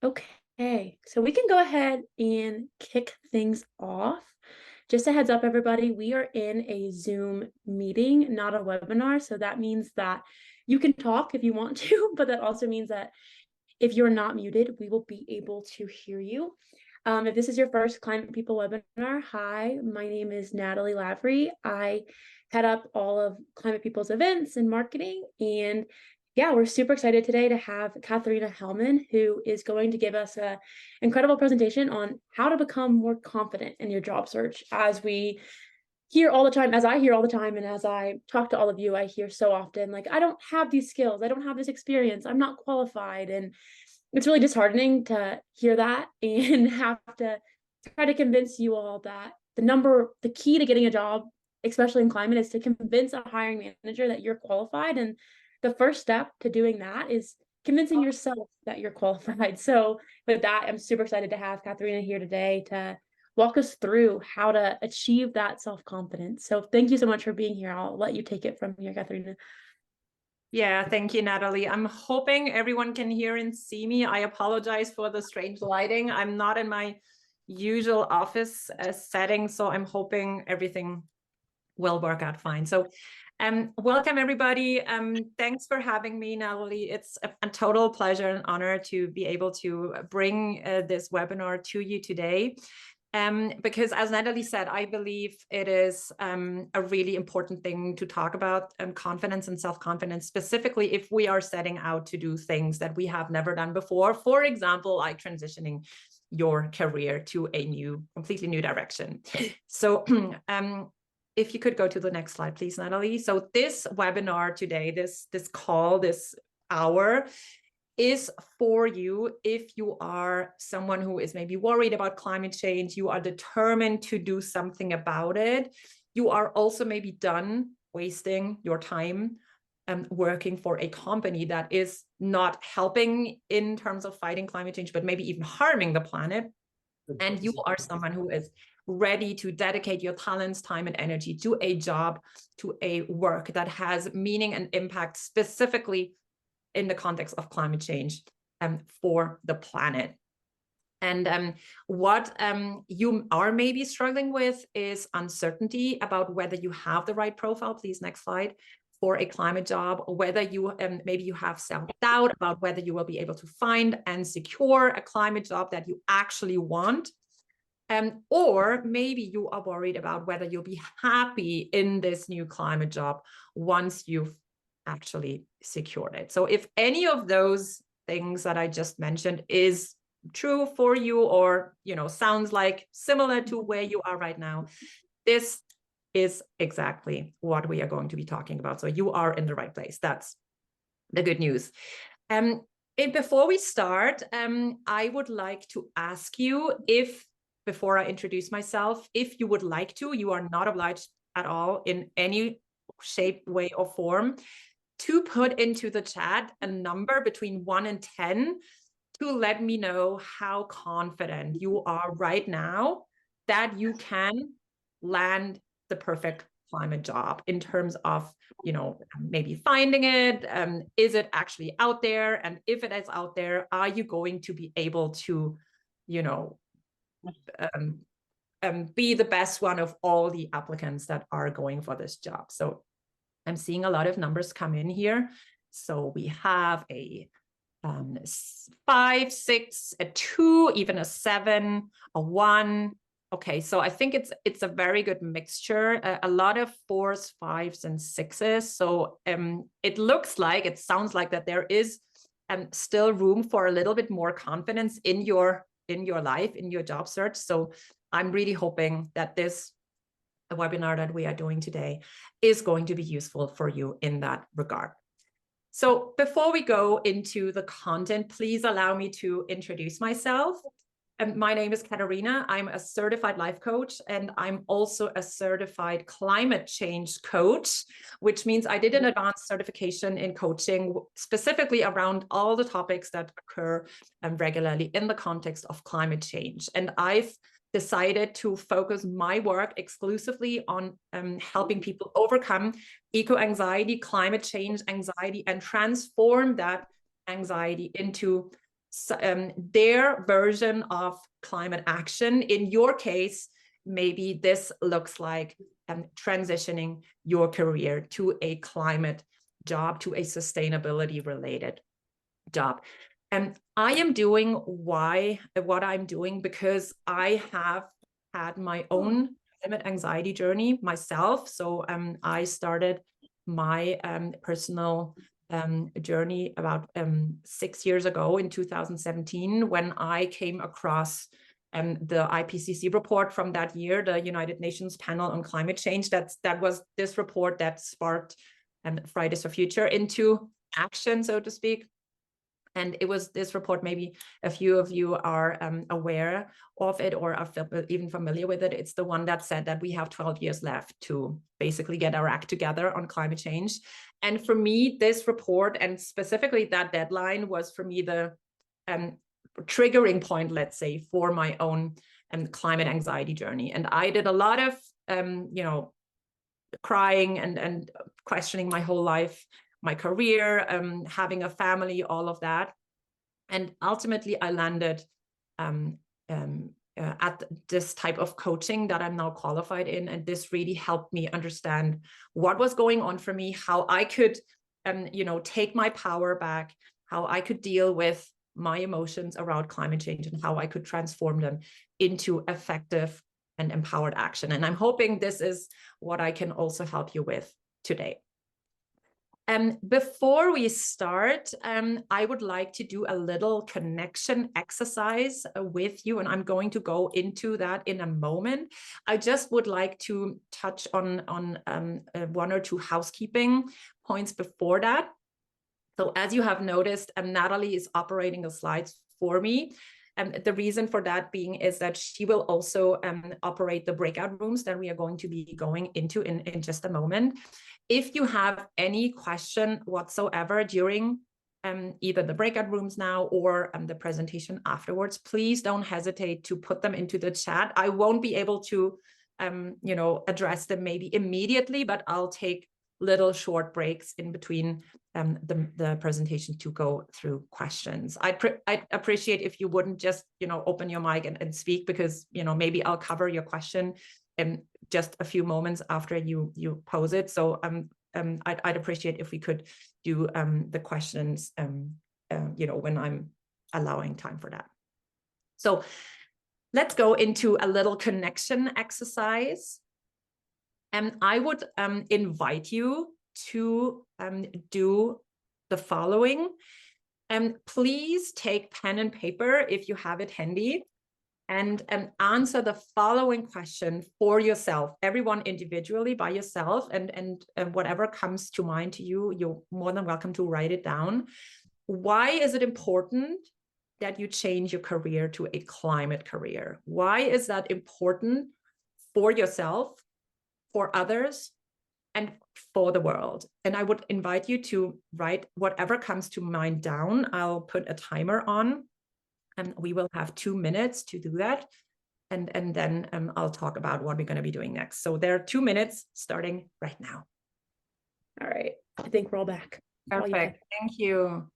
Okay, so we can go ahead and kick things off. Just a heads up, everybody, we are in a Zoom meeting, not a webinar. So that means that you can talk if you want to, but that also means that if you're not muted, we will be able to hear you. If this is your first Climate People webinar, hi, my name is Natalie Lavery. I head up all of Climate People's events and marketing. And yeah, we're super excited today to have Katharina Hellmann, who is going to give us an incredible presentation on how to become more confident in your job search. As we hear all the time, as I hear all the time, and as I talk to all of you, I hear so often, like, I don't have these skills, I don't have this experience, I'm not qualified. And it's really disheartening to hear that and have to try to convince you all that the key to getting a job, especially in climate, is to convince a hiring manager that you're qualified. And the first step to doing that is convincing yourself that you're qualified. So with that, I'm super excited to have Katharina here today to walk us through how to achieve that self-confidence. So thank you so much for being here. I'll let you take it from here, Katharina. Yeah, thank you, Natalie. I'm hoping everyone can hear and see me. I apologize for the strange lighting. I'm not in my usual office setting, so I'm hoping everything will work out fine. So welcome, everybody. Thanks for having me, Natalie. It's a total pleasure and honor to be able to bring this webinar to you today. Because as Natalie said, I believe it is a really important thing to talk about, confidence and self-confidence, specifically if we are setting out to do things that we have never done before. For example, like transitioning your career to a completely new direction. So if you could go to the next slide, please, Natalie. So this webinar today, this call, this hour, is for you if you are someone who is maybe worried about climate change, you are determined to do something about it, you are also maybe done wasting your time working for a company that is not helping in terms of fighting climate change, but maybe even harming the planet. And you are someone who is ready to dedicate your talents, time, and energy to a job, to a work that has meaning and impact specifically in the context of climate change for the planet. And what you are maybe struggling with is uncertainty about whether you have the right profile. Please, next slide. For a climate job, or whether you maybe you have self-doubt about whether you will be able to find and secure a climate job that you actually want. Or maybe you are worried about whether you'll be happy in this new climate job once you've actually secured it. So if any of those things that I just mentioned is true for you, or sounds like similar to where you are right now, this is exactly what we are going to be talking about. So you are in the right place. That's the good news. And before we start, I would like to ask you, if before I introduce myself, if you would like to, you are not obliged at all in any shape, way, or form, to put into the chat a number between 1 and 10 to let me know how confident you are right now that you can land the perfect climate job in terms of, maybe finding it. Is it actually out there? And if it is out there, are you going to be able to, be the best one of all the applicants that are going for this job? So I'm seeing a lot of numbers come in here. So we have a 5, 6, a 2, even a 7, a 1. Okay, so I think it's a very good mixture. A lot of 4s, 5s, and 6s. So it sounds like that there is still room for a little bit more confidence in your life, in your job search. So I'm really hoping that this webinar that we are doing today is going to be useful for you in that regard. So before we go into the content, please allow me to introduce myself. My name is Katharina. I'm a certified life coach, and I'm also a certified climate change coach, which means I did an advanced certification in coaching specifically around all the topics that occur regularly in the context of climate change. And I've decided to focus my work exclusively on helping people overcome eco-anxiety, climate change anxiety, and transform that anxiety into their version of climate action. In your case, maybe this looks like transitioning your career to a climate job, to a sustainability related job. And I am doing what I'm doing because I have had my own climate anxiety journey myself. So I started my personal journey about 6 years ago in 2017, when I came across the IPCC report from that year, the United Nations Panel on Climate Change. That was this report that sparked Fridays for Future into action, so to speak. And it was this report, maybe a few of you are aware of it or are even familiar with it. It's the one that said that we have 12 years left to basically get our act together on climate change. And for me, this report, and specifically that deadline, was for me the triggering point, let's say, for my own climate anxiety journey. And I did a lot of, crying and questioning my whole life, my career, having a family, all of that. And ultimately, I landed at this type of coaching that I'm now qualified in. And this really helped me understand what was going on for me, how I could, take my power back, how I could deal with my emotions around climate change, and how I could transform them into effective and empowered action. And I'm hoping this is what I can also help you with today. Before we start, I would like to do a little connection exercise with you, and I'm going to go into that in a moment. I just would like to touch on one or two housekeeping points before that. So as you have noticed, Natalie is operating the slides for me. The reason for that being is that she will also operate the breakout rooms that we are going to be going into in just a moment. If you have any question whatsoever during either the breakout rooms now or the presentation afterwards, please don't hesitate to put them into the chat. I won't be able to, address them maybe immediately, but I'll take little short breaks in between the presentation to go through questions. I'd appreciate if you wouldn't just, open your mic and speak, because, maybe I'll cover your question in just a few moments after you pose it. So I'd appreciate if we could do the questions, when I'm allowing time for that. So let's go into a little connection exercise. And I would invite you to do the following. Please take pen and paper if you have it handy, and answer the following question for yourself, everyone individually by yourself, and whatever comes to mind to you, you're more than welcome to write it down. Why is it important that you change your career to a climate career? Why is that important for yourself, for others, and for the world? And I would invite you to write whatever comes to mind down. I'll put a timer on, and we will have 2 minutes to do that. And then I'll talk about what we're going to be doing next. So there are 2 minutes starting right now. All right. I think we're all back. Perfect. Thank you.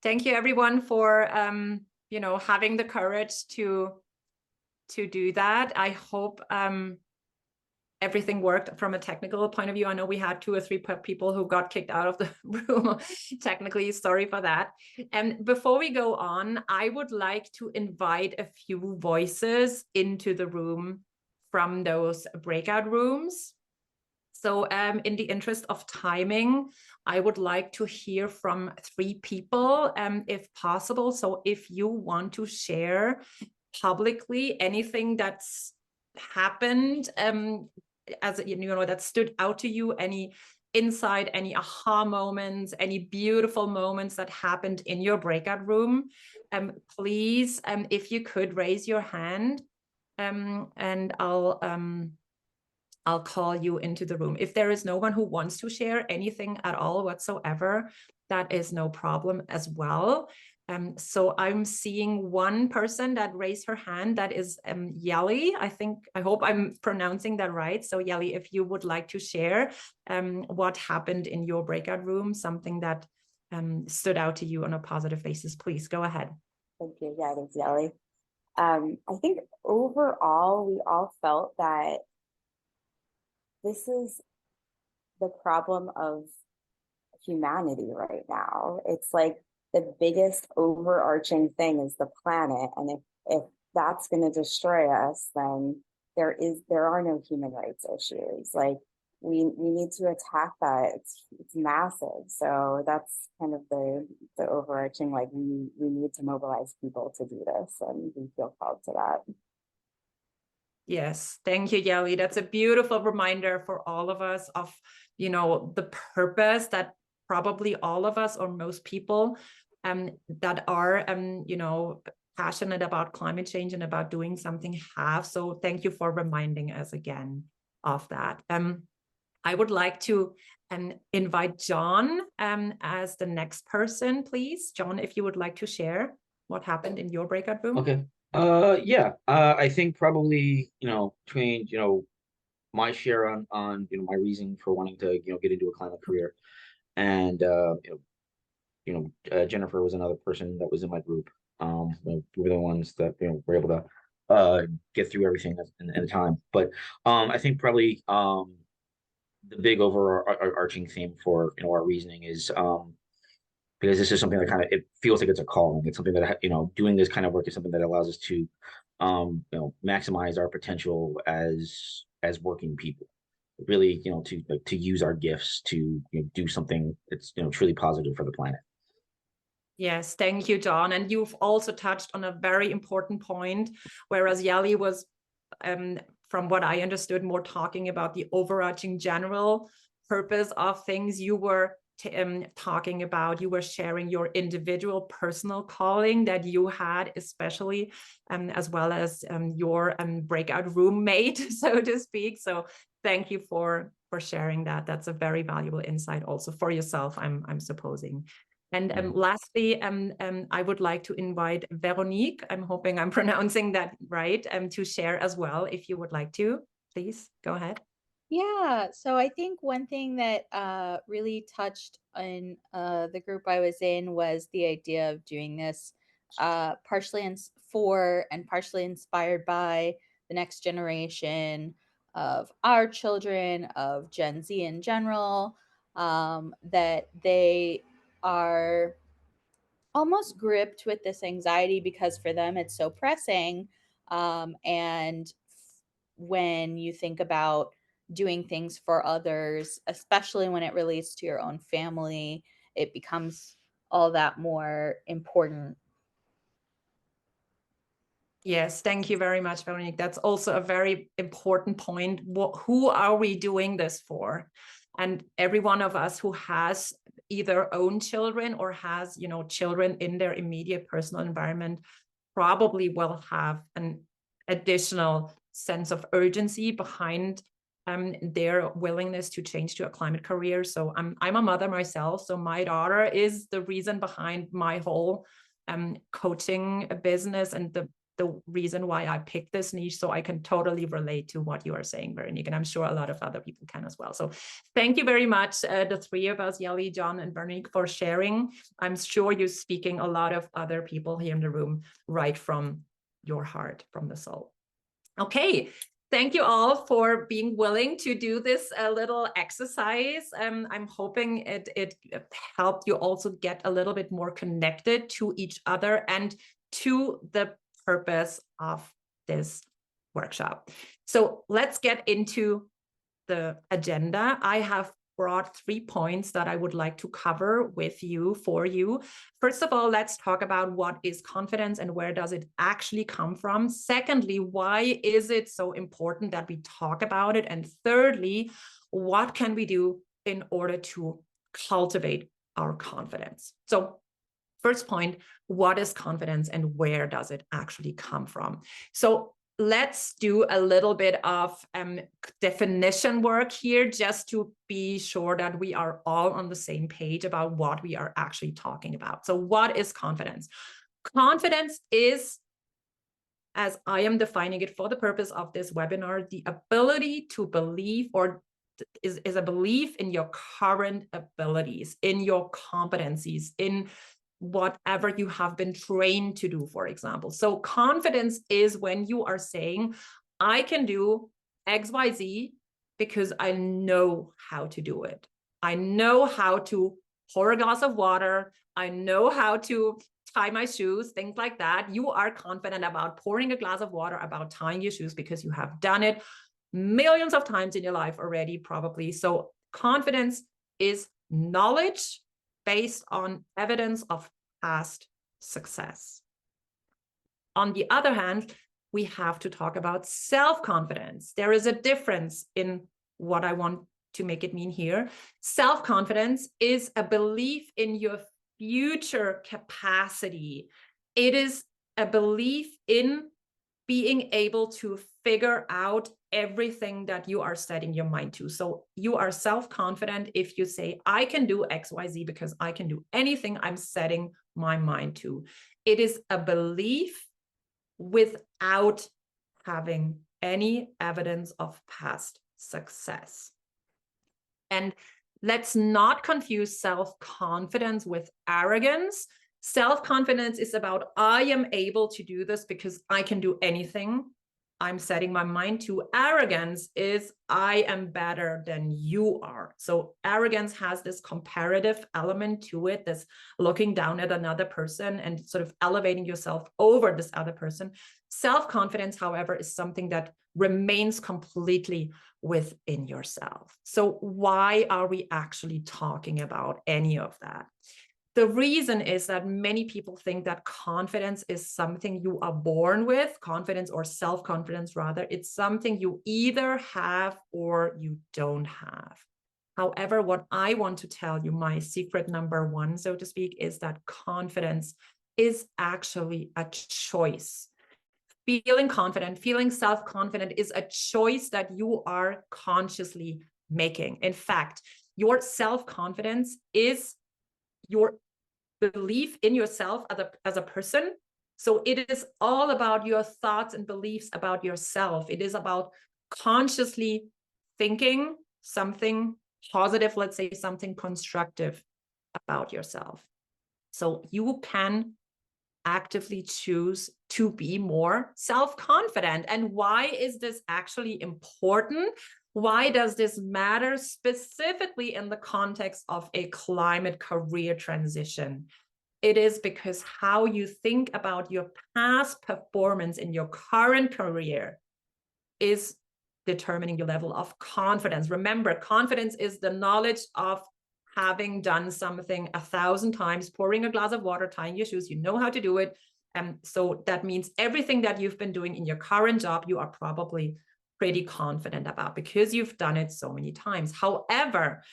Thank you, everyone, for having the courage to do that. I hope everything worked from a technical point of view. I know we had 2 or 3 people who got kicked out of the room. Technically, sorry for that. And before we go on, I would like to invite a few voices into the room from those breakout rooms. So in the interest of timing, I would like to hear from 3 people, if possible. So if you want to share publicly anything that's happened, as that stood out to you, any insight, any aha moments, any beautiful moments that happened in your breakout room, please, if you could raise your hand, and I'll call you into the room. If there is no one who wants to share anything at all whatsoever, that is no problem as well. So I'm seeing one person that raised her hand. That is Yeli. I hope I'm pronouncing that right. So Yeli, if you would like to share what happened in your breakout room, something that stood out to you on a positive basis, please go ahead. Thank you. Yeah, thanks, Yelly. I think overall, we all felt that this is the problem of humanity right now. It's like the biggest overarching thing is the planet. And if that's going to destroy us, then there are no human rights issues. Like we need to attack that. It's massive. So that's kind of the overarching, like we need to mobilize people to do this, and we feel called to that. Yes, thank you, Yeli. That's a beautiful reminder for all of us of, the purpose that probably all of us or most people that are, passionate about climate change and about doing something have. So thank you for reminding us again of that. I would like to invite John as the next person, please. John, if you would like to share what happened in your breakout room. Okay. Yeah. I think probably, between, my share on, my reason for wanting to, get into a climate career, and Jennifer was another person that was in my group. We were the ones that, were able to get through everything in time. But I think probably the big overarching theme for, our reasoning is because this is something that kind of, it feels like it's a calling. It's something that, doing this kind of work is something that allows us to maximize our potential as working people, really, to use our gifts to, do something that's, truly positive for the planet. Yes, thank you, John. And you've also touched on a very important point, whereas Yali was, from what I understood, more talking about the overarching general purpose of things. You were talking about, you were sharing your individual personal calling that you had, especially as well as your breakout roommate, so to speak. So thank you for sharing that. That's a very valuable insight also for yourself, I'm supposing. And lastly, I would like to invite Veronique, I'm hoping I'm pronouncing that right, to share as well, if you would like to. Please go ahead. Yeah, so I think one thing that really touched in the group I was in was the idea of doing this partially for and partially inspired by the next generation of our children, of Gen Z in general, that they are almost gripped with this anxiety because for them it's so pressing. And when you think about doing things for others, especially when it relates to your own family, it becomes all that more important. Yes, thank you very much, Veronique. That's also a very important point. Who are we doing this for? And every one of us who has either own children or has, children in their immediate personal environment probably will have an additional sense of urgency behind their willingness to change to a climate career. So I'm a mother myself. So my daughter is the reason behind my whole coaching business and the reason why I picked this niche. So I can totally relate to what you are saying, Veronique, and I'm sure a lot of other people can as well. So thank you very much, the three of us, Yeli, John, and Veronique, for sharing. I'm sure you're speaking a lot of other people here in the room right from your heart, from the soul. Okay. Thank you all for being willing to do this little exercise. I'm hoping it helped you also get a little bit more connected to each other and to the purpose of this workshop. So let's get into the agenda. I have brought 3 points that I would like to cover with you, for you. First of all, let's talk about what is confidence and where does it actually come from. Secondly, why is it so important that we talk about it? And thirdly, what can we do in order to cultivate our confidence? So first point, what is confidence and where does it actually come from? So let's do a little bit of definition work here, just to be sure that we are all on the same page about what we are actually talking about. So what is confidence? Confidence is, as I am defining it for the purpose of this webinar, the ability to believe, or is a belief in your current abilities, in your competencies, in whatever you have been trained to do, for example. So confidence is when you are saying, I can do XYZ because I know how to do it. I know how to pour a glass of water. I know how to tie my shoes, things like that. You are confident about pouring a glass of water, about tying your shoes, because you have done it millions of times in your life already, probably. So confidence is knowledge based on evidence of past success. On the other hand, we have to talk about self-confidence. There is a difference in what I want to make it mean here. Self-confidence is a belief in your future capacity. It is a belief in being able to figure out everything that you are setting your mind to. So you are self-confident if you say, I can do XYZ because I can do anything I'm setting my mind to. It is a belief without having any evidence of past success. And let's not confuse self-confidence with arrogance. Self-confidence is about, I am able to do this because I can do anything I'm setting my mind to. Arrogance is, I am better than you are. So arrogance has this comparative element to it, this looking down at another person and sort of elevating yourself over this other person. Self-confidence, however, is something that remains completely within yourself. So why are we actually talking about any of that? The reason is that many people think that confidence is something you are born with, confidence or self-confidence rather. It's something you either have or you don't have. However, what I want to tell you, my secret number one, so to speak, is that confidence is actually a choice. Feeling confident, feeling self-confident is a choice that you are consciously making. In fact, your self-confidence is your belief in yourself as a person. So it is all about your thoughts and beliefs about yourself. It is about consciously thinking something positive, let's say something constructive about yourself. So you can actively choose to be more self-confident. And why is this actually important? Why does this matter specifically in the context of a climate career transition? It is because how you think about your past performance in your current career is determining your level of confidence. Remember, confidence is the knowledge of having done something 1,000 times, pouring a glass of water, tying your shoes, you know how to do it. And so that means everything that you've been doing in your current job, you are probably pretty confident about because you've done it so many times. However,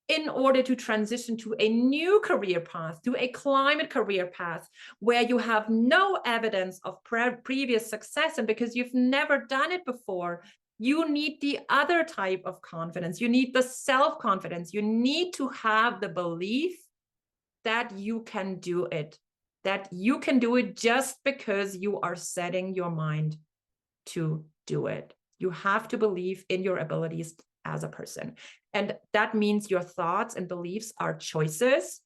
in order to transition to a new career path, to a climate career path, where you have no evidence of previous success, and because you've never done it before, you need the other type of confidence. You need the self-confidence. You need to have the belief that you can do it, that you can do it just because you are setting your mind to do it. You have to believe in your abilities as a person. And that means your thoughts and beliefs are choices.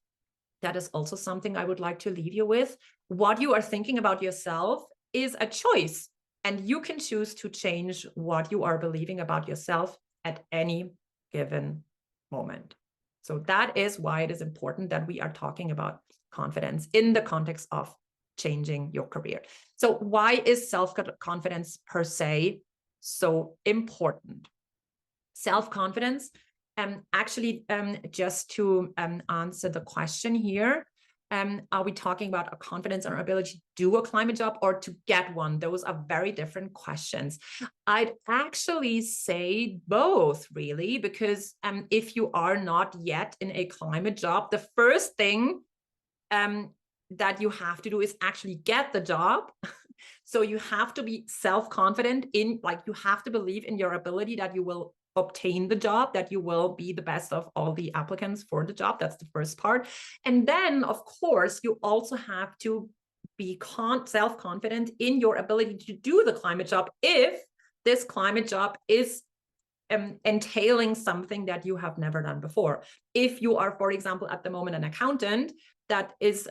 That is also something I would like to leave you with. What you are thinking about yourself is a choice, and you can choose to change what you are believing about yourself at any given moment. So that is why it is important that we are talking about confidence in the context of changing your career. So why is self-confidence per se so important? Self-confidence, actually, just to answer the question here, are we talking about a confidence or ability to do a climate job or to get one? Those are very different questions. I'd actually say both, really, because if you are not yet in a climate job, the first thing that you have to do is actually get the job. So you have to be self-confident in, like, you have to believe in your ability that you will obtain the job, that you will be the best of all the applicants for the job. That's the first part. And then, of course, you also have to be self-confident in your ability to do the climate job if this climate job is entailing something that you have never done before. If you are, for example, at the moment an accountant, that is,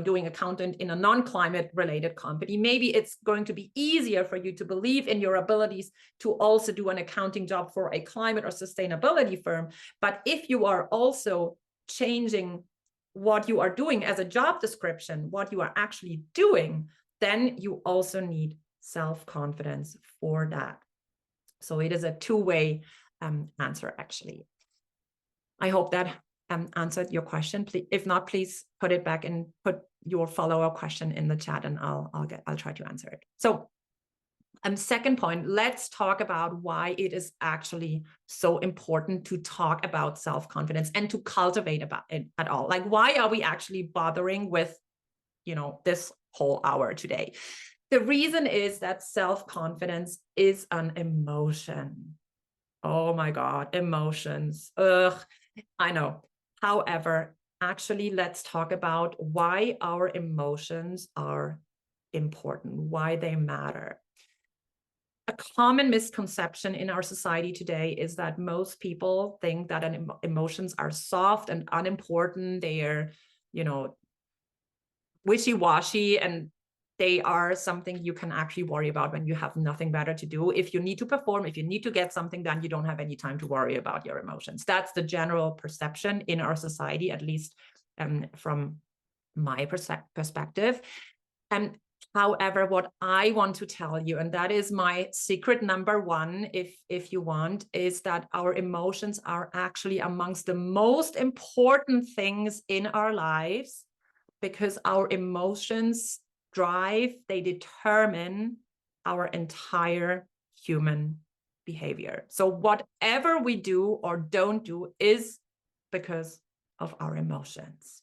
doing accountant in a non-climate related company, maybe it's going to be easier for you to believe in your abilities to also do an accounting job for a climate or sustainability firm. But if you are also changing what you are doing as a job description, what you are actually doing, then you also need self-confidence for that. So it is a two-way answer, actually. I hope that answered your question. Please, if not, please put it back and put your follow-up question in the chat, and I'll try to answer it. So, second point, let's talk about why it is actually so important to talk about self-confidence and to cultivate about it at all. Like, why are we actually bothering with, this whole hour today? The reason is that self-confidence is an emotion. Oh my God, emotions. Ugh, I know. However, actually, let's talk about why our emotions are important, why they matter. A common misconception in our society today is that most people think that emotions are soft and unimportant. They are, wishy-washy, and they are something you can actually worry about when you have nothing better to do. If you need to perform, if you need to get something done, you don't have any time to worry about your emotions. That's the general perception in our society, at least from my perspective. And however, what I want to tell you, and that is my secret number one, if you want, is that our emotions are actually amongst the most important things in our lives, because our emotions they determine our entire human behavior. So whatever we do or don't do is because of our emotions.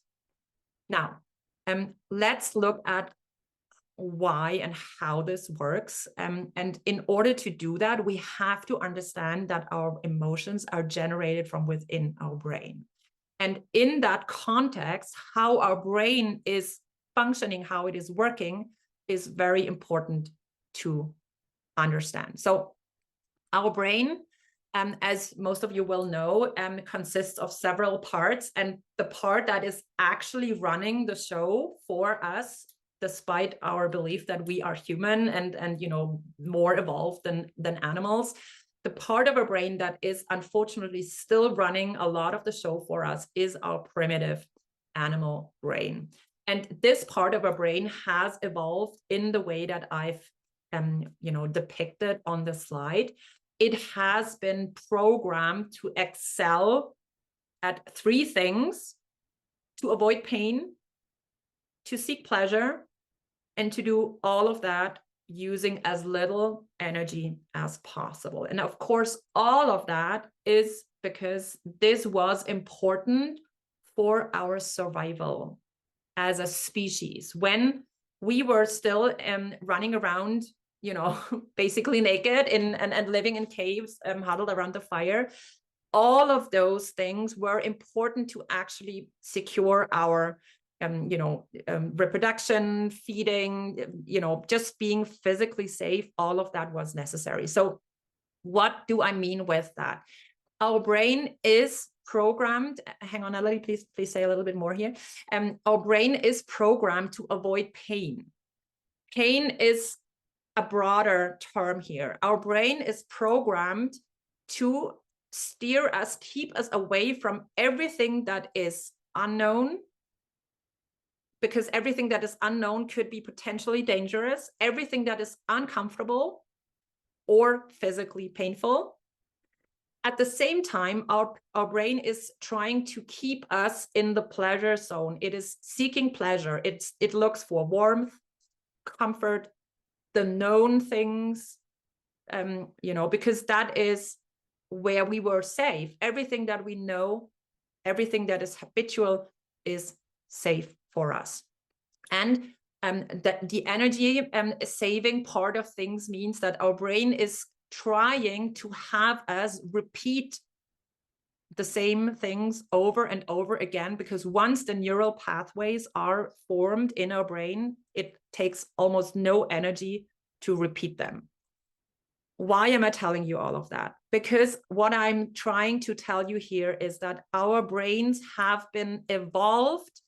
Now, let's look at why and how this works. And in order to do that, we have to understand that our emotions are generated from within our brain. And in that context, how our brain is functioning, how it is working, is very important to understand. So our brain, as most of you will know, consists of several parts. And the part that is actually running the show for us, despite our belief that we are human and more evolved than animals, the part of our brain that is unfortunately still running a lot of the show for us is our primitive animal brain. And this part of our brain has evolved in the way that I've depicted on the slide. It has been programmed to excel at three things: to avoid pain, to seek pleasure, and to do all of that using as little energy as possible. And of course, all of that is because this was important for our survival as a species. When we were still running around, basically naked and living in caves, huddled around the fire, all of those things were important to actually secure our reproduction, feeding, just being physically safe. All of that was necessary. So what do I mean with that? Our brain is programmed, hang on, Ellie, please say a little bit more here. Our brain is programmed to avoid pain. Pain is a broader term here. Our brain is programmed to steer us, keep us away from everything that is unknown, because everything that is unknown could be potentially dangerous, everything that is uncomfortable or physically painful. At the same time, our brain is trying to keep us in the pleasure zone. It is seeking pleasure. It looks for warmth, comfort, the known things, because that is where we were safe. Everything that we know, everything that is habitual is safe for us. And the energy saving part of things means that our brain is trying to have us repeat the same things over and over again, because once the neural pathways are formed in our brain, it takes almost no energy to repeat them. Why am I telling you all of that? Because what I'm trying to tell you here is that our brains have been evolved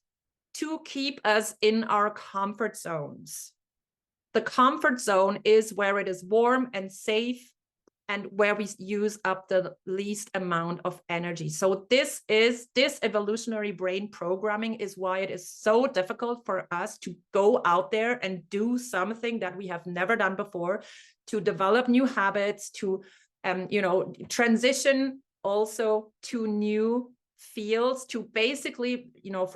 to keep us in our comfort zones. The comfort zone is where it is warm and safe and where we use up the least amount of energy. So this evolutionary brain programming is why it is so difficult for us to go out there and do something that we have never done before, to develop new habits, to transition also to new fields, to basically, to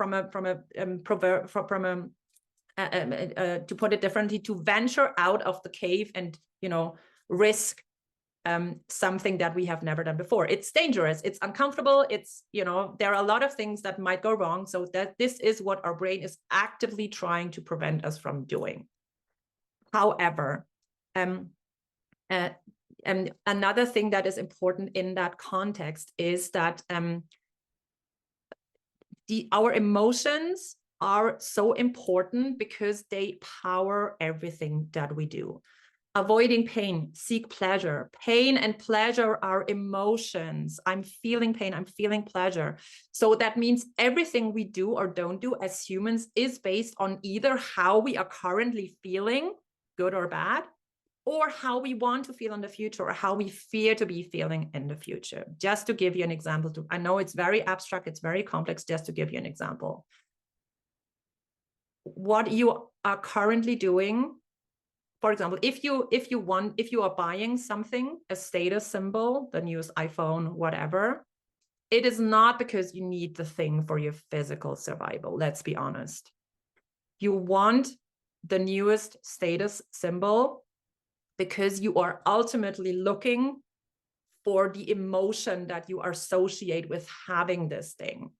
put it differently, to venture out of the cave and risk something that we have never done before. It's dangerous, it's uncomfortable, it's, there are a lot of things that might go wrong. So that this is what our brain is actively trying to prevent us from doing. However, another thing that is important in that context is that our emotions are so important because they power everything that we do. Avoiding pain, seek pleasure. Pain and pleasure are emotions. I'm feeling pain, I'm feeling pleasure. So that means everything we do or don't do as humans is based on either how we are currently feeling, good or bad, or how we want to feel in the future, or how we fear to be feeling in the future. Just to give you an example, I know it's very abstract, it's very complex, just to give you an example. What you are currently doing, for example, if you are buying something, a status symbol, the newest iPhone, whatever, it is not because you need the thing for your physical survival. Let's be honest. You want the newest status symbol because you are ultimately looking for the emotion that you associate with having this thing,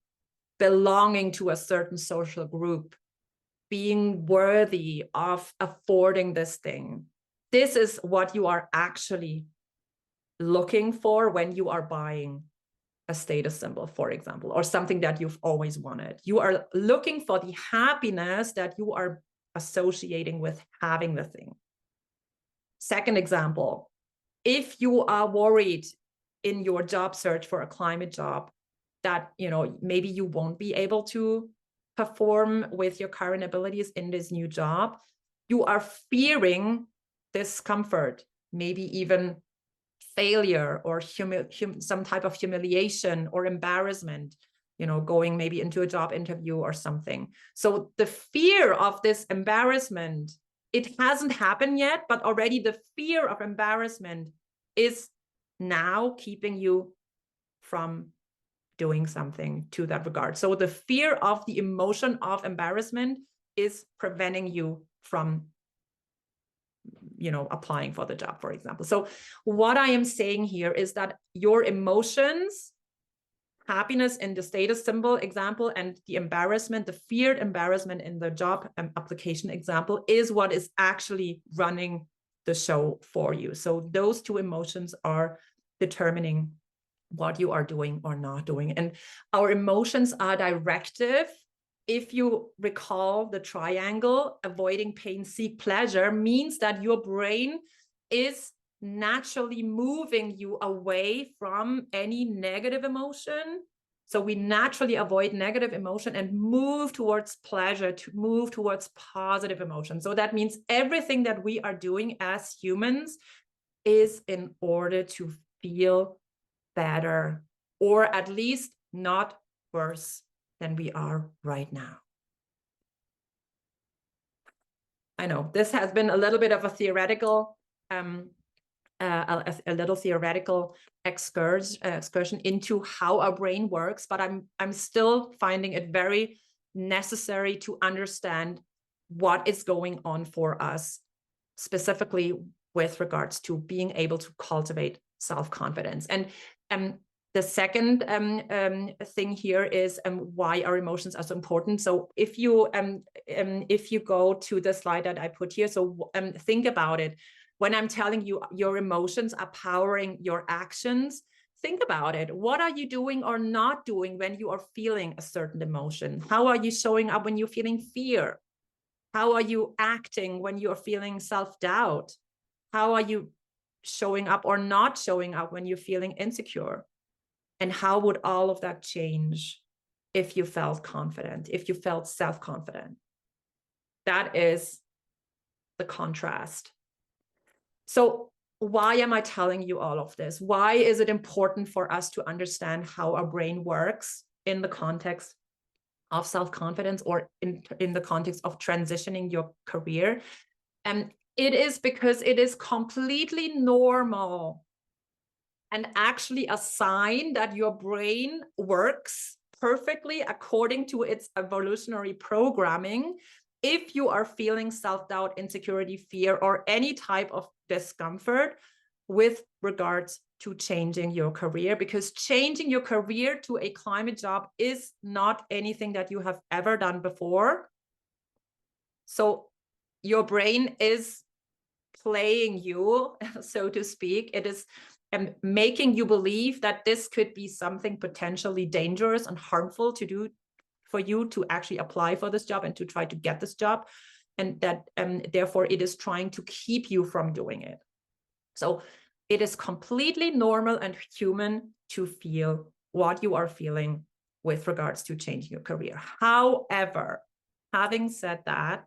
belonging to a certain social group, being worthy of affording this thing. This is what you are actually looking for when you are buying a status symbol, for example, or something that you've always wanted. You are looking for the happiness that you are associating with having the thing. Second example, if you are worried in your job search for a climate job that, maybe you won't be able to perform with your current abilities in this new job, you are fearing discomfort, maybe even failure or some type of humiliation or embarrassment, going maybe into a job interview or something. So the fear of this embarrassment, it hasn't happened yet, but already the fear of embarrassment is now keeping you from doing something to that regard. So the fear of the emotion of embarrassment is preventing you from, applying for the job, for example. So what I am saying here is that your emotions, happiness in the status symbol example, and the embarrassment, the feared embarrassment in the job application example, is what is actually running the show for you. So those two emotions are determining what you are doing or not doing. And our emotions are directive. If you recall the triangle, avoiding pain, seek pleasure, means that your brain is naturally moving you away from any negative emotion. So we naturally avoid negative emotion and move towards pleasure, to move towards positive emotion. So that means everything that we are doing as humans is in order to feel better, or at least not worse than we are right now. I know this has been a little bit of a theoretical, a little theoretical excursion into how our brain works, but I'm still finding it very necessary to understand what is going on for us, specifically with regards to being able to cultivate self-confidence. And the second thing here is why our emotions are so important. So if you go to the slide that I put here, so think about it. When I'm telling you your emotions are powering your actions, think about it. What are you doing or not doing when you are feeling a certain emotion? How are you showing up when you're feeling fear? How are you acting when you're feeling self-doubt? How are you showing up or not showing up when you're feeling insecure? And how would all of that change if you felt confident, if you felt self-confident. That is the contrast. So why am I telling you all of this? Why is it important for us to understand how our brain works in the context of self-confidence, or in the context of transitioning your career? And it is because it is completely normal and actually a sign that your brain works perfectly according to its evolutionary programming if you are feeling self-doubt, insecurity, fear, or any type of discomfort with regards to changing your career, because changing your career to a climate job is not anything that you have ever done before. So your brain is playing you, so to speak. It is making you believe that this could be something potentially dangerous and harmful to do for you to actually apply for this job and to try to get this job. And that therefore it is trying to keep you from doing it. So it is completely normal and human to feel what you are feeling with regards to changing your career. However, having said that,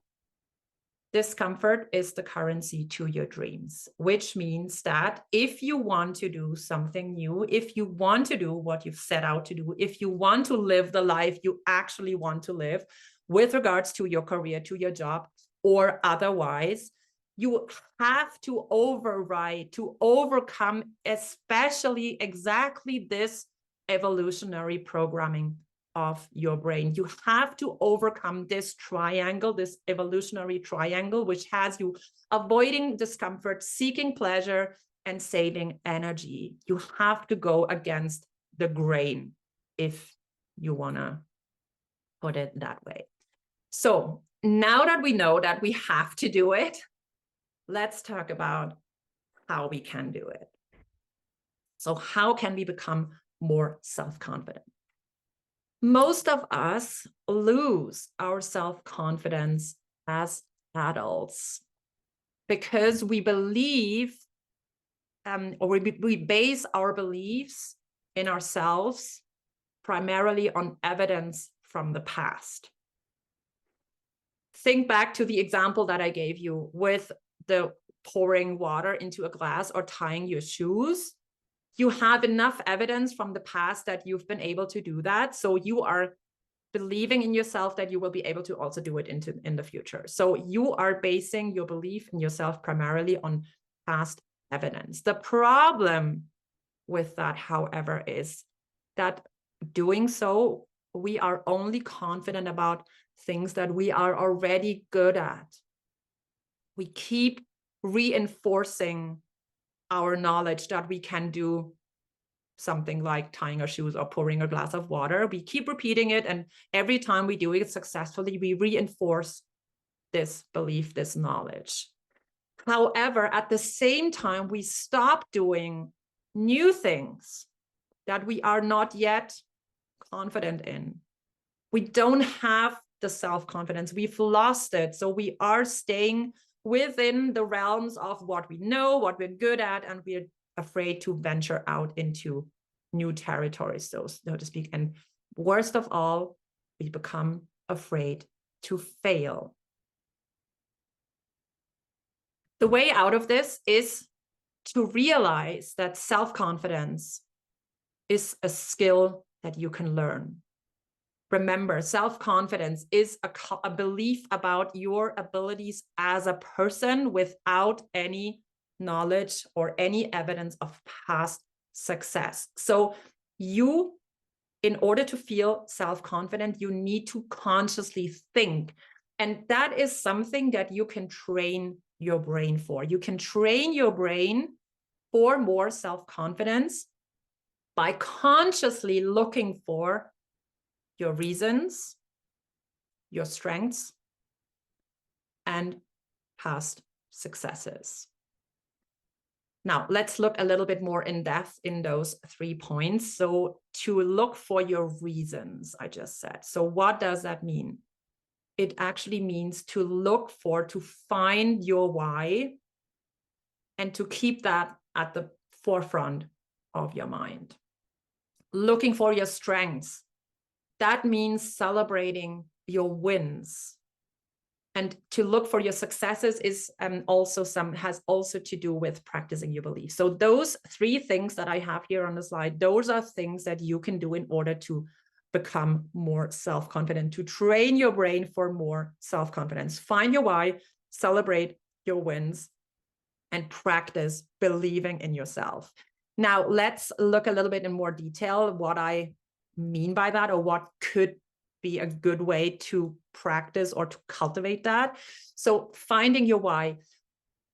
discomfort is the currency to your dreams, which means that if you want to do something new, if you want to do what you've set out to do, if you want to live the life you actually want to live with regards to your career, to your job, or otherwise, you have to override, to overcome, especially exactly this evolutionary programming of your brain. You have to overcome this triangle, this evolutionary triangle, which has you avoiding discomfort, seeking pleasure, and saving energy. You have to go against the grain, if you want to put it that way. So now that we know that we have to do it, let's talk about how we can do it. So how can we become more self-confident? Most of us lose our self-confidence as adults because we believe, or we base our beliefs in ourselves primarily on evidence from the past. Think back to the example that I gave you with the pouring water into a glass or tying your shoes. You have enough evidence from the past that you've been able to do that. So you are believing in yourself that you will be able to also do it in the future. So you are basing your belief in yourself primarily on past evidence. The problem with that, however, is that doing so, we are only confident about things that we are already good at. We keep reinforcing our knowledge that we can do something like tying our shoes or pouring a glass of water. We keep repeating it, and every time we do it successfully, we reinforce this belief, this knowledge. However, at the same time, we stop doing new things that we are not yet confident in. We don't have the self-confidence. We've lost it. So we are staying within the realms of what we know, what we're good at, and we're afraid to venture out into new territories, so to speak. And worst of all, we become afraid to fail. The way out of this is to realize that self-confidence is a skill that you can learn. Remember, self-confidence is a belief about your abilities as a person without any knowledge or any evidence of past success. So you, in order to feel self-confident, you need to consciously think. And that is something that you can train your brain for. You can train your brain for more self-confidence by consciously looking for your reasons, your strengths, and past successes. Now, let's look a little bit more in depth in those 3 points. So to look for your reasons, I just said. So what does that mean? It actually means to look for, to find your why, and to keep that at the forefront of your mind. Looking for your strengths. that means celebrating your wins. And to look for your successes is has also to do with practicing your beliefs. So those 3 things that I have here on the slide, those are things that you can do in order to become more self-confident, to train your brain for more self-confidence. Find your why, celebrate your wins, and practice believing in yourself. Now, let's look a little bit in more detail what I mean by that, or what could be a good way to practice or to cultivate that. So finding your why,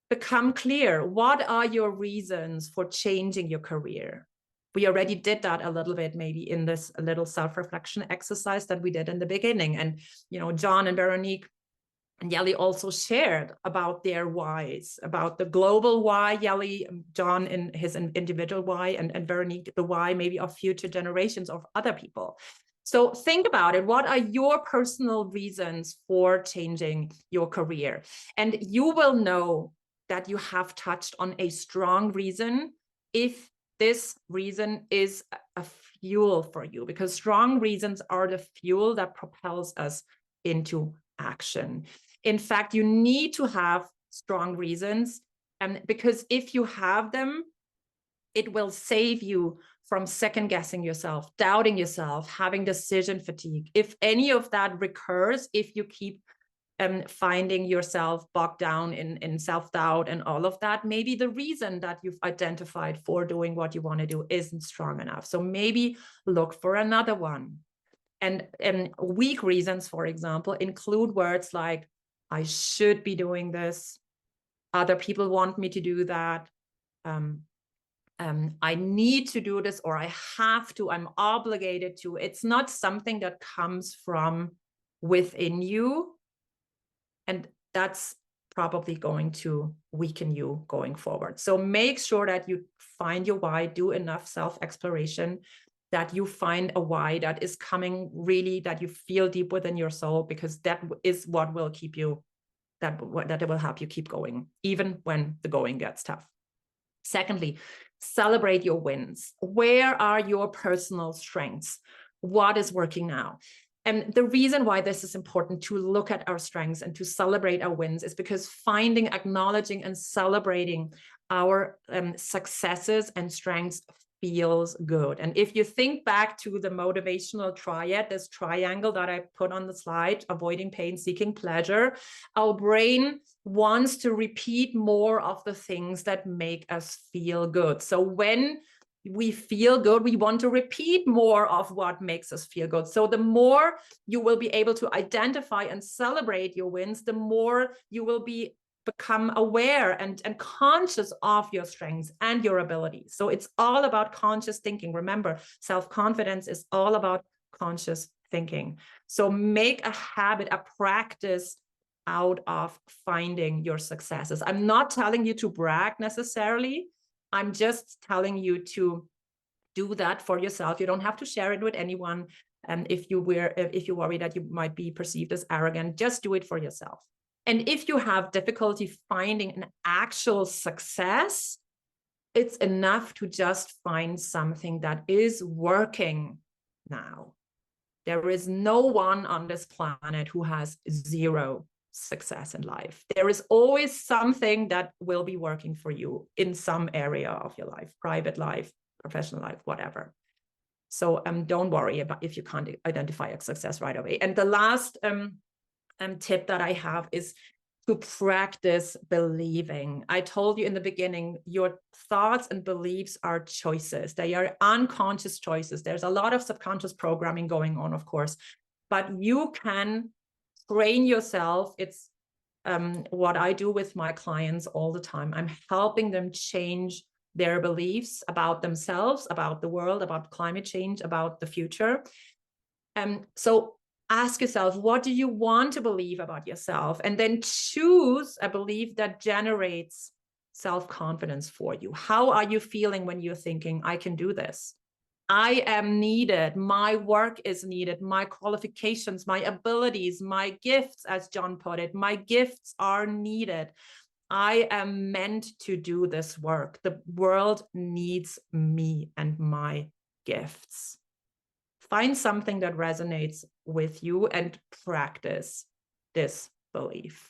become clear. What are your reasons for changing your career? We already did that a little bit, maybe in this little self-reflection exercise that we did in the beginning. And, you know, John and Veronique and Yeli also shared about their whys, about the global why, Yeli, John in his individual why, and Veronique, the why maybe of future generations of other people. So think about it. What are your personal reasons for changing your career? And you will know that you have touched on a strong reason if this reason is a fuel for you, because strong reasons are the fuel that propels us into action. In fact, you need to have strong reasons, because if you have them, it will save you from second guessing yourself, doubting yourself, having decision fatigue. If any of that recurs, if you keep finding yourself bogged down in self-doubt and all of that, maybe the reason that you've identified for doing what you want to do isn't strong enough. So maybe look for another one. And weak reasons, for example, include words like, I should be doing this, other people want me to do that, I need to do this, or I have to, I'm obligated to. It's not something that comes from within you. And that's probably going to weaken you going forward. So make sure that you find your why, do enough self-exploration, that you find a why that is coming really, that you feel deep within your soul, because that is what will keep you, that it will help you keep going, even when the going gets tough. Secondly, celebrate your wins. Where are your personal strengths? What is working now? And the reason why this is important to look at our strengths and to celebrate our wins is because finding, acknowledging, and celebrating our successes and strengths feels good. And if you think back to the motivational triad, this triangle that I put on the slide, avoiding pain, seeking pleasure, our brain wants to repeat more of the things that make us feel good. So when we feel good, we want to repeat more of what makes us feel good. So the more you will be able to identify and celebrate your wins, the more you will become aware and conscious of your strengths and your abilities. So it's all about conscious thinking. Remember, self-confidence is all about conscious thinking. So make a habit, a practice out of finding your successes. I'm not telling you to brag necessarily. I'm just telling you to do that for yourself. You don't have to share it with anyone. And if you worry that you might be perceived as arrogant, just do it for yourself. And if you have difficulty finding an actual success, it's enough to just find something that is working now. There is no one on this planet who has zero success in life. There is always something that will be working for you in some area of your life, private life, professional life, whatever. So don't worry about if you can't identify a success right away. And the last tip that I have is to practice believing. I told you in the beginning, your thoughts and beliefs are choices. They are unconscious choices. There's a lot of subconscious programming going on, of course, but you can train yourself. It's what I do with my clients all the time. I'm helping them change their beliefs about themselves, about the world, about climate change, about the future. So ask yourself, what do you want to believe about yourself? And then choose a belief that generates self-confidence for you. How are you feeling when you're thinking, I can do this? I am needed. My work is needed. My qualifications, my abilities, my gifts, as John put it, my gifts are needed. I am meant to do this work. The world needs me and my gifts. find something that resonates with you and practice this belief.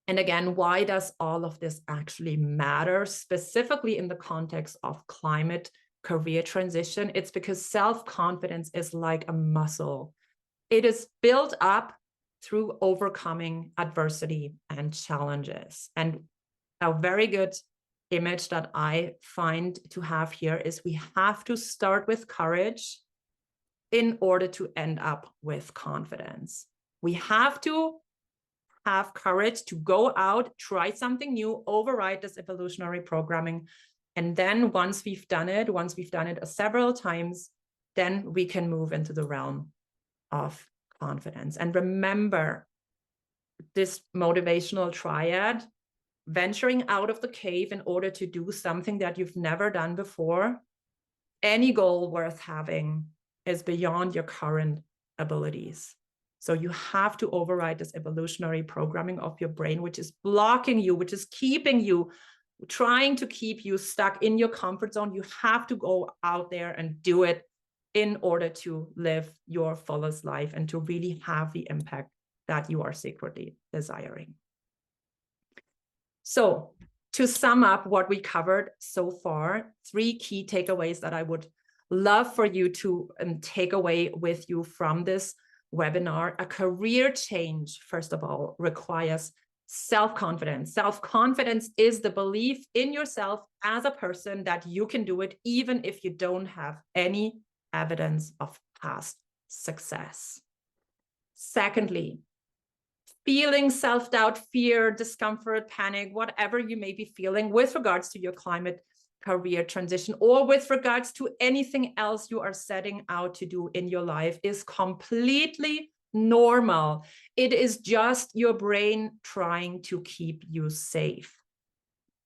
And again, why does all of this actually matter, specifically in the context of climate career transition? It's because self-confidence is like a muscle. It is built up through overcoming adversity and challenges. And a very good image that I find to have here is we have to start with courage in order to end up with confidence. We have to have courage to go out, try something new, override this evolutionary programming. And then once we've done it several times, then we can move into the realm of confidence. And remember this motivational triad: venturing out of the cave in order to do something that you've never done before. Any goal worth having is beyond your current abilities. So you have to override this evolutionary programming of your brain, which is blocking you, which is keeping you, trying to keep you stuck in your comfort zone. You have to go out there and do it in order to live your fullest life and to really have the impact that you are secretly desiring. So to sum up what we covered so far, 3 key takeaways that I would love for you to take away with you from this webinar. A career change, first of all, requires self-confidence. Self-confidence is the belief in yourself as a person that you can do it, even if you don't have any evidence of past success. Secondly, feeling self-doubt, fear, discomfort, panic, whatever you may be feeling with regards to your climate career transition or with regards to anything else you are setting out to do in your life is completely normal. It is just your brain trying to keep you safe.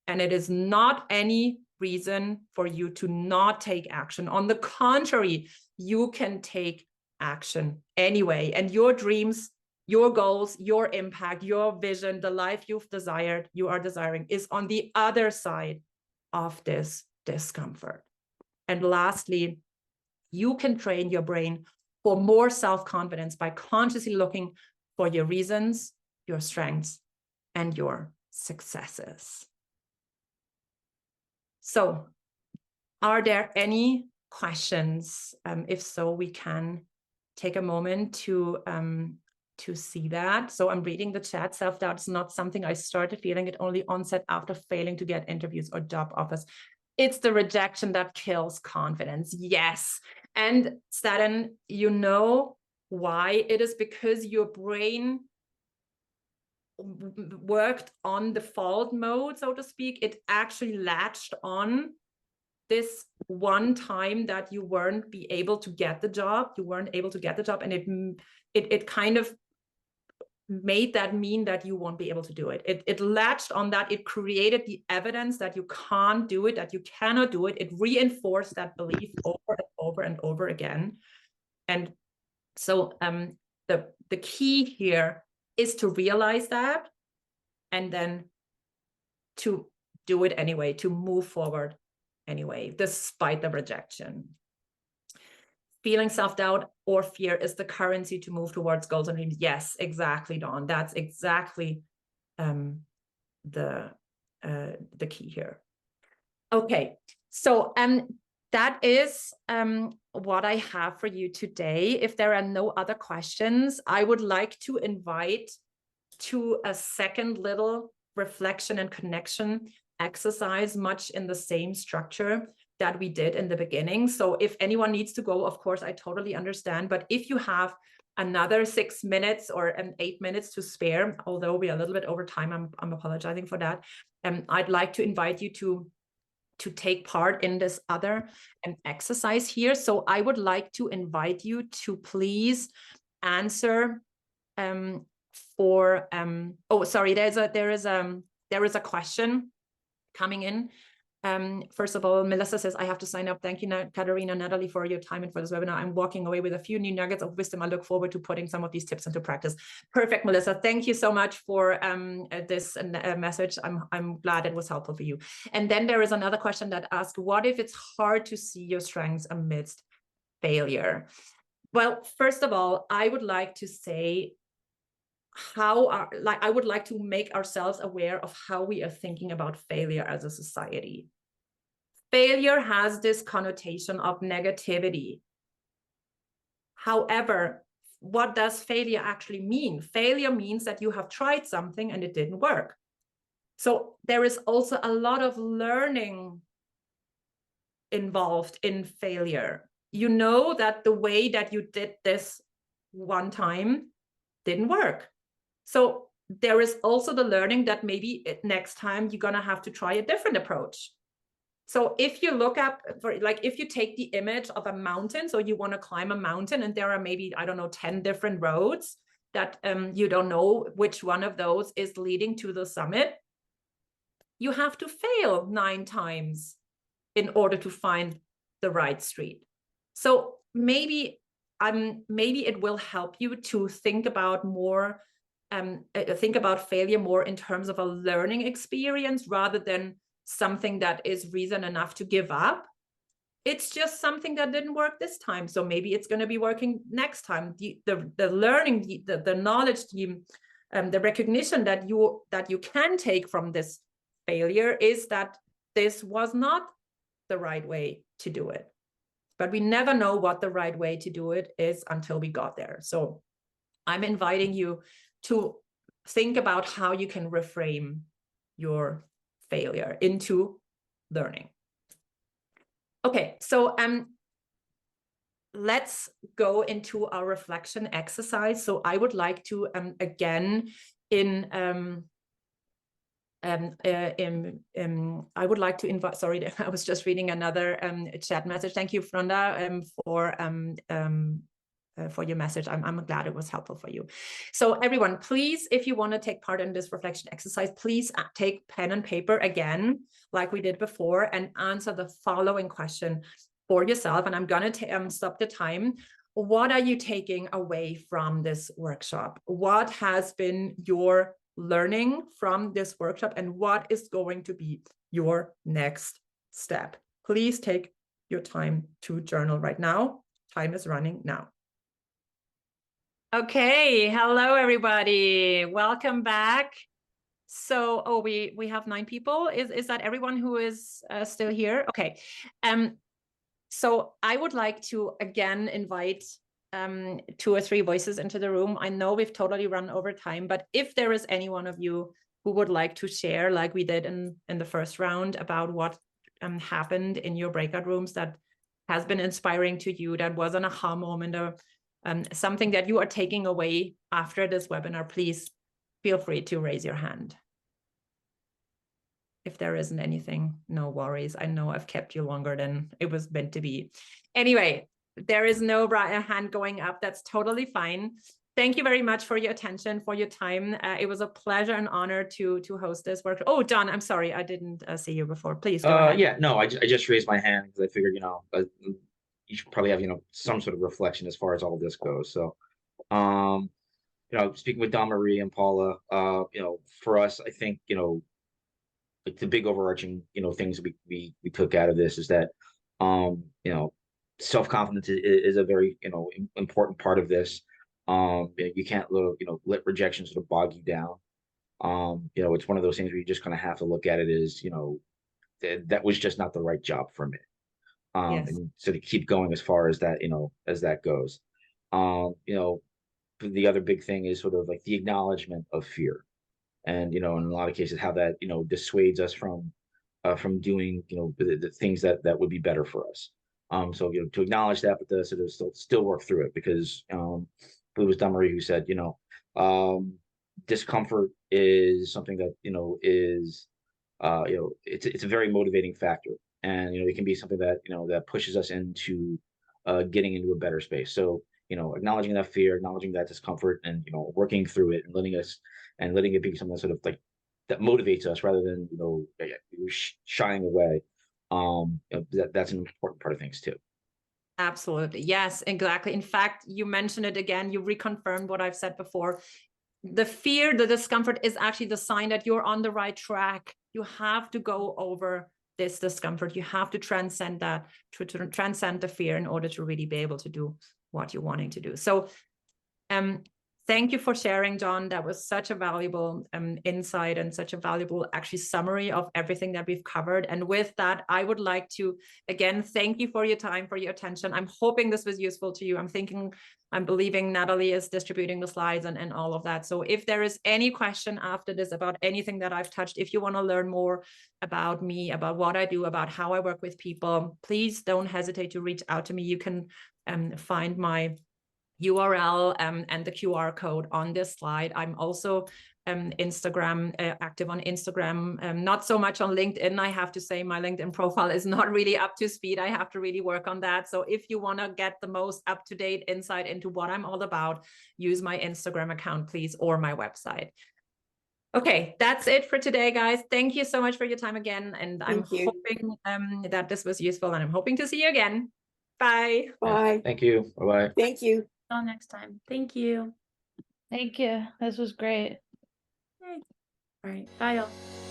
And it is not any reason for you to not take action. On the contrary, you can take action anyway. And your dreams, your goals, your impact, your vision, the life you are desiring is on the other side of this discomfort. And lastly, you can train your brain for more self-confidence by consciously looking for your reasons, your strengths, and your successes. So, are there any questions? If so, we can take a moment to see that. So I'm reading the chat. Self-doubt is not something I started feeling. It only onset after failing to get interviews or job offers. It's the rejection that kills confidence. Yes. And Staten, you know why? It is because your brain worked on default mode, so to speak. It actually latched on this one time that you weren't able to get the job. And it kind of made that mean that you won't be able to do it. It latched on that. It created the evidence that you can't do it, that you cannot do it. It reinforced that belief over and over and over again. And so the key here is to realize that and then to do it anyway, to move forward anyway, despite the rejection. Feeling self-doubt or fear is the currency to move towards goals and dreams. Yes, exactly, Dawn. That's exactly the key here. Okay, so that is what I have for you today. If there are no other questions, I would like to invite to a second little reflection and connection exercise, much in the same structure that we did in the beginning. So if anyone needs to go, of course, I totally understand. But if you have another 6 minutes or 8 minutes to spare, although we are a little bit over time, I'm apologizing for that. I'd like to invite you to take part in this other exercise here. So I would like to invite you to please answer oh, sorry, there is a question coming in. First of all, Melissa says, I have to sign up. Thank you, Katharina, Natalie, for your time and for this webinar. I'm walking away with a few new nuggets of wisdom. I look forward to putting some of these tips into practice. Perfect, Melissa. Thank you so much for this message. I'm glad it was helpful for you. And then there is another question that asks, what if it's hard to see your strengths amidst failure? Well, first of all, I would like to say I would like to make ourselves aware of how we are thinking about failure as a society. Failure has this connotation of negativity. However, what does failure actually mean? Failure means that you have tried something and it didn't work. So there is also a lot of learning involved in failure. You know that the way that you did this one time didn't work. So there is also the learning that maybe next time you're going to have to try a different approach. So if you look up, if you take the image of a mountain, so you want to climb a mountain and there are maybe, I don't know, 10 different roads that you don't know which one of those is leading to the summit. You have to fail 9 times in order to find the right street. So maybe it will help you to think about more, think about failure more in terms of a learning experience rather than something that is reason enough to give up. It's just something that didn't work this time, so maybe it's going to be working next time. The learning, the knowledge, the recognition that you can take from this failure is that this was not the right way to do it. But we never know what the right way to do it is until we got there. So I'm inviting you to think about how you can reframe your failure into learning. Okay, so let's go into our reflection exercise. So I would like to again I would like to invite, sorry, I was just reading another chat message. Thank you, Fronda, for your message. I'm glad it was helpful for you. So everyone, please, if you want to take part in this reflection exercise, please take pen and paper again, like we did before, and answer the following question for yourself. And I'm going to stop the time. What are you taking away from this workshop? What has been your learning from this workshop, and what is going to be your next step? Please take your time to journal right now. Time is running now. Okay, hello everybody. Welcome back. So, we have 9 people. Is that everyone who is still here? Okay. So I would like to again invite 2 or 3 voices into the room. I know we've totally run over time, but if there is any one of you who would like to share, like we did in the first round, about what happened in your breakout rooms that has been inspiring to you, that was an aha moment, or something that you are taking away after this webinar, please feel free to raise your hand. If there isn't anything, no worries. I know I've kept you longer than it was meant to be. Anyway, there is no hand going up. That's totally fine. Thank you very much for your attention, for your time. It was a pleasure and honor to host this workshop. Oh, John, I'm sorry. I didn't see you before. Please go ahead. Yeah, no, I just raised my hand because I figured, you should probably have, some sort of reflection as far as all of this goes. So, speaking with Dawn Marie and Paula, for us, I think, like the big overarching, things we took out of this is that, self-confidence is a very, important part of this. You can't let rejection sort of bog you down. It's one of those things where you just kind of have to look at it as, that was just not the right job for me. Yes. And sort of keep going as far as that, as that goes. The other big thing is sort of like the acknowledgement of fear. And, in a lot of cases, how that, dissuades us from doing, the things that would be better for us. So, to acknowledge that, but to sort of still work through it, because it was Dawn Marie who said, discomfort is something that, is, it's a very motivating factor. And, it can be something that, that pushes us into getting into a better space. So, acknowledging that fear, acknowledging that discomfort, and, working through it and letting it be something sort of like that motivates us rather than, shying away. That's an important part of things too. Absolutely. Yes, exactly. In fact, you mentioned it again, you reconfirmed what I've said before. The fear, the discomfort is actually the sign that you're on the right track. You have to go over this discomfort. You have to transcend that, to transcend the fear in order to really be able to do what you're wanting to do. So thank you for sharing, John. That was such a valuable insight and such a valuable actually summary of everything that we've covered. And with that, I would like to, again, thank you for your time, for your attention. I'm hoping this was useful to you. I'm believing Natalie is distributing the slides and all of that. So if there is any question after this about anything that I've touched, if you want to learn more about me, about what I do, about how I work with people, please don't hesitate to reach out to me. You can find my URL and the QR code on this slide. I'm also Instagram active on Instagram, not so much on LinkedIn. I have to say my LinkedIn profile is not really up to speed. I have to really work on that. So if you want to get the most up-to-date insight into what I'm all about, use my Instagram account, please, or my website. Okay, that's it for today, guys. Thank you so much for your time again. And I'm hoping that this was useful, and I'm hoping to see you again. Bye. Bye. Thank you. Bye-bye. Thank you. Until next time. Thank you. Thank you. This was great. All right. Bye, y'all.